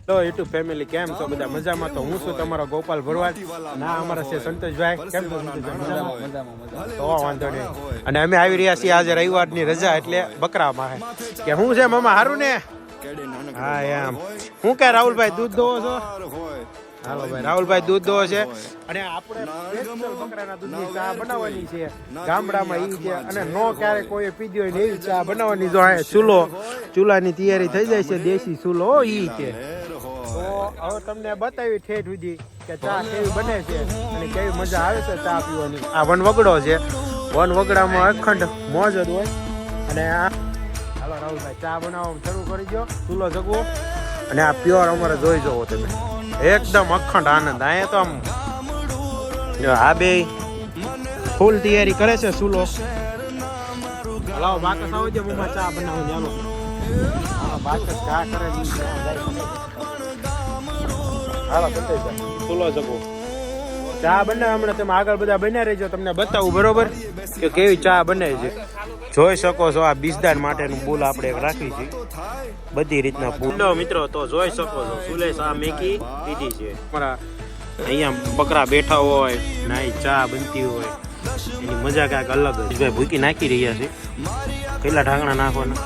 તો YouTube family કેમ છો બધા મજામાં? તો હું છું તમારો ગોપાલ ભરવાડ, ના અમારા છે સંતોષભાઈ. કેમ છો સંતોષભાઈ? તો વાંધો નહીં. અને અમે આવી રહ્યા છીએ આજે રવિવારની રજા એટલે બકરામાં કે હું છે મામા હારું ને? હા એમ. હું કે રાહુલભાઈ દૂધ દોવો છો? હાલો ભાઈ રાહુલભાઈ દૂધ દોવો છે. અને આપણે સ્પેશિયલ બકરાના દૂધની ચા બનાવવાની છે ગામડામાં ઈ છે. અને નો ક્યારે કોઈ પીધી હોય ને એવી ચા બનાવવાની. જો આ ચૂલાની તૈયારી થઈ જાય છે, દેશી ચૂલો ઈ છે. તો હવે તમને બતાવી ઠેઠ સુધી કે ચા કેવી બને છે અને કેવી મજા આવે છે ચા પીવાની. આ વનવગડો છે, વનવગડામાં અખંડ મોજ જ હોય. અને આ હાલો રાહુલભાઈ ચા બનાવવાનું શરૂ કરી દો, ચૂલો જગવો. અને આ પ્યોર અમારે જોઈ જવો તમે, એકદમ અખંડ આનંદ. અહીંયા તો આમ આ બે ફૂલ તૈયારી કરે છે ચૂલો. હલાવો બાકસ આવી દે મમ્મા ચા બનાવવાની. હાલો બાકસ ચા કરે હાલો ચૂલો જગવો ચા બને. હમણાં તમે આગળ બધા બન્યા રહેજો, તમને બતાવું બરોબર કે કેવી ચા બને છે. જોઈ શકો છો આ બીજદાન માટેનું બુલ આપણે રાખી છે, બધી રીતના બુલ મિત્રો. તો જોઈ શકો છો સુલે ચા મેકી પીધી છે. અમારા અહીંયા બકરા બેઠા હોય ના ચા બનતી હોય એની મજા કાંઈક અલગ જ. ભાઈ ભૂકી નાખી રહ્યા છે. કેટલા ઢાંકણા નાખવાના?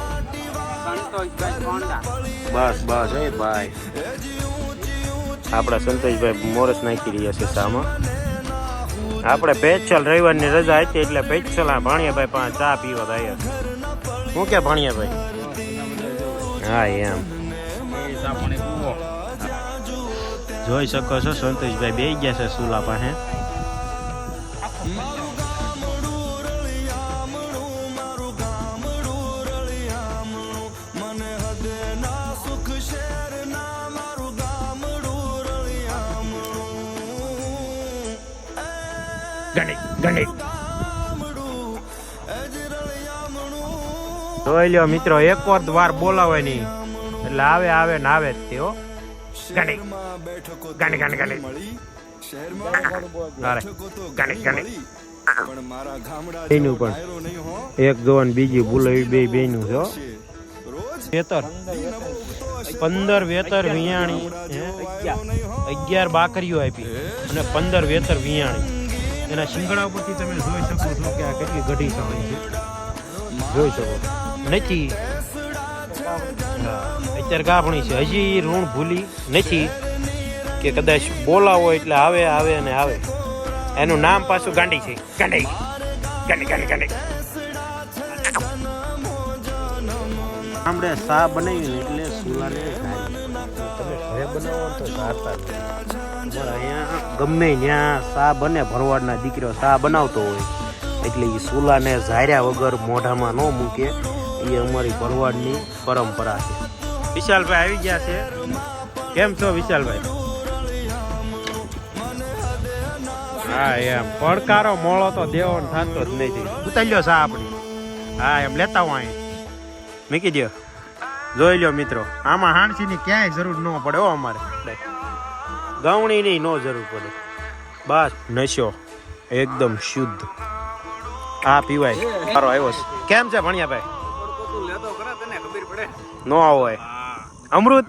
બસ બસ એ ભાઈ આપણા સંતોષભાઈ મોરસ નાખી રહ્યા છે ચામાં. આપણે પેચલ રવિવારની રજા હતી એટલે પેચલ ભાણિયાભાઈ પાસે ચા પીવા થાય. શું કે ભાણિયાભાઈ? હા એમ જોઈ શકો છો સંતોષભાઈ બેસી ગયા છે ચૂલા પાસે. જોઈ લ્યો મિત્રો, એક વાર બોલાવે નહીં એટલે આવે આવે ને આવે જ તેઓ. એક જોન બીજી બોલાવી બે બેનું છે. 15 વેતર વિયાણી 11 બાકરીઓ આપી અને 15 વેતર વિયાણી. એના શિંગડા ઉપરથી તમે જોઈ શકો છો કે આ કેટલી ગઢી સમય છે. જોઈ શકો નથી અત્યારે ગાભણી છે, હજી ઋણ ભૂલી નથી કે કદાચ બોલાવો એટલે આવે આવે અને આવે. એનું નામ પાછું ગાંડી છે, ગાંડી ગાંડી ગાંડી ગાંડી. આપણે સા બનાવી એટલે સુલાને તમે ઘરે બનાવો તો સારતા અહીંયા ગમે ત્યાં સા બને. ભરવાડના દીકરો સા બનાવતો હોય એટલે એ સુલાને ઝાર્યા વગર મોઢામાં ન મૂકે. એ અમારી ભરવાડની પરંપરા છે. વિશાલભાઈ આવી ગયા છે. કેમ છો વિશાલભાઈ? હા એમ પડકારો મોળો તો દેવો થતો જ નહીં. ઉતારી સા આપણી. હા એમ લેતા હું અહીં મૂકી દો. જોઈ લો મિત્રો, આમાં હાણસીની ક્યાંય જરૂર ન પડે હો. અમારે ગવણીની ન જરૂર પડે. બસ નશો એકદમ શુદ્ધ આ પીવાય. સારો આવ્યો છે. કેમ છે ભણિયાભાઈ? નો આવો હોય અમૃત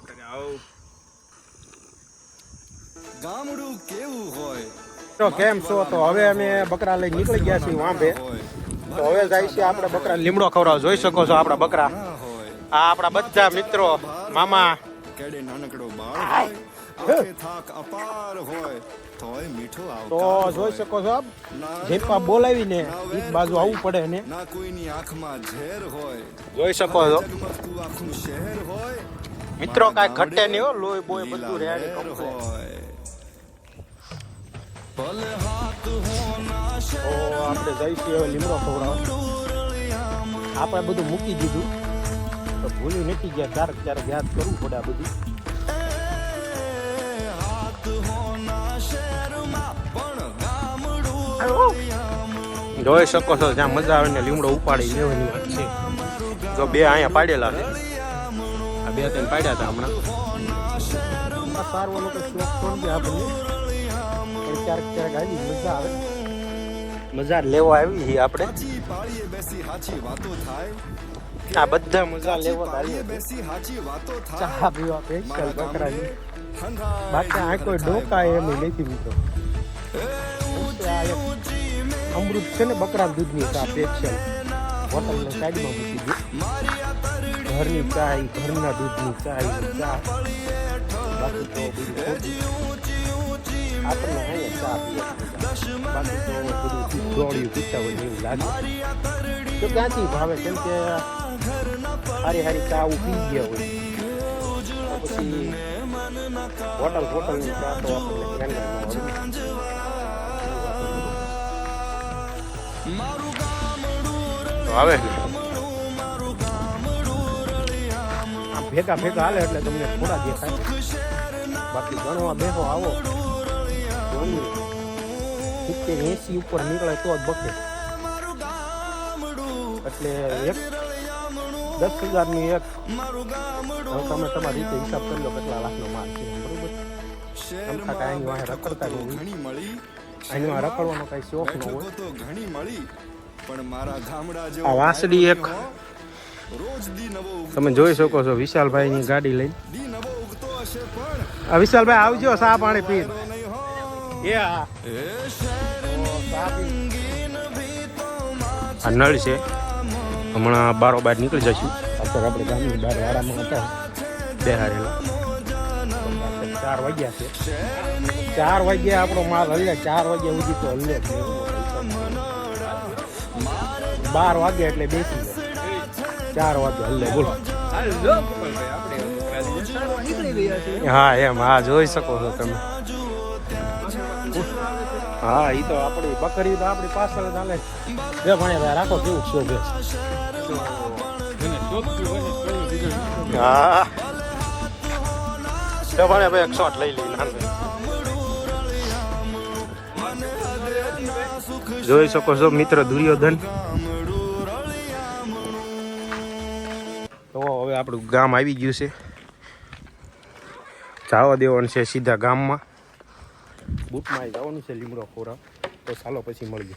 ગામડું કેવું હોય. તો કેમ છો? તો હવે અમે બકરા લઈ નીકળી ગયા છીએ વાંભે. તો હવે જાય છે આપણે બકરા લીમડો ખવડાવ. જોઈ શકો છો આપણા બકરા. આ આપણા બધા મિત્રો મામા. તો જોઈ શકો છો જેપા બોલાવીને એક બાજુ આવવું પડે ને. જોઈ શકો છો મિત્રો કાંઈ ઘટે નહીં હો. લોહી બોય બધું રેડી આપણે જઈશું હવે લીમડો ખવડાવ. આપણે બધું મૂકી દીધું તો ભૂલી નથી ગયા. ક્યારેક ક્યારેક યાદ કરવું પડે આ બધું. જોઈ શકો છો જ્યાં મજા આવે ને લીમડો ઉપાડી લેવાની વાત છે. જો બે અહીંયા પાડેલા છે, આ બે ત્રણ પાડ્યા હતા હમણાં. સારવાનો કંઈ શોખ થોડી આપણને પણ ક્યારેક ક્યારેક આવી મજા આવે. મજા લેવા આવી છીએ આપણે. આ બધા મજા લેવો ચા પીવા સ્પેશિયલ બકરાની બાકી આ કોઈ ડોકા એમ નથી મિત્રો અમૃત છે ને બકરા દૂધની ચા સ્પેશિયલ બોટલને સાઈડમાં મૂકી દે ઘરની ચા ઘરના દૂધની ચા બાકી તો બધું આપણને અહીંયા ચા પીએ બાકી તો બધું દોડ્યું પીતા હોય એવું લાગે તો ક્યાંથી ભાવે કેમ કે હારી ચા આવું પી ગયા હોય પછી હોટલની ચા તો આપણને આવે ભેગા હાલે એટલે તમને થોડા દેખાય બાકી ગણવા બેસો આવો 70-80 ઉપર નીકળે તો જ બકે એટલે 10,000ની એક તમે તમારી રીતે હિસાબ કરી લો કેટલા લાખનો માલ છે બરોબર આમ કાંઈ વાહે રખડતા નહીં આની વાહ રખડવાનો કાંઈ શોખ ન હોય આ વાસડી એક તમે જોઈ શકો છો વિશાલભાઈની ગાડી લઈને વિશાલભાઈ આવજો ચા પાણી પી આ નળ છે હમણાં બારોબાર નીકળી જશું અત્યારે આપણે ગામની બહાર વાડામાં હતા બેહારેલા 4 વાગ્યા છે 4 વાગ્યા આપણો માલ હલે 4 વાગ્યા સુધી તો હલે 12 વાગ્યા એટલે બેસી જાય 4 વાગે હલ્લે બોલો હા એમ હા જોઈ શકો છો તમે હા એ તો આપણી બકરી તો આપણી પાછળ ચાલે બે ભાઈ રાખો કેવું શોભે હા તો ભાઈ એક શોટ લઈ લઈ જોઈ શકો છો મિત્ર દુર્યોધન તો હવે આપણું ગામ આવી ગયું છે જવા દેવાનું છે સીધા ગામમાં બૂટમાં જવાનું છે લીમડો ખોરા તો ચાલો પછી મળીએ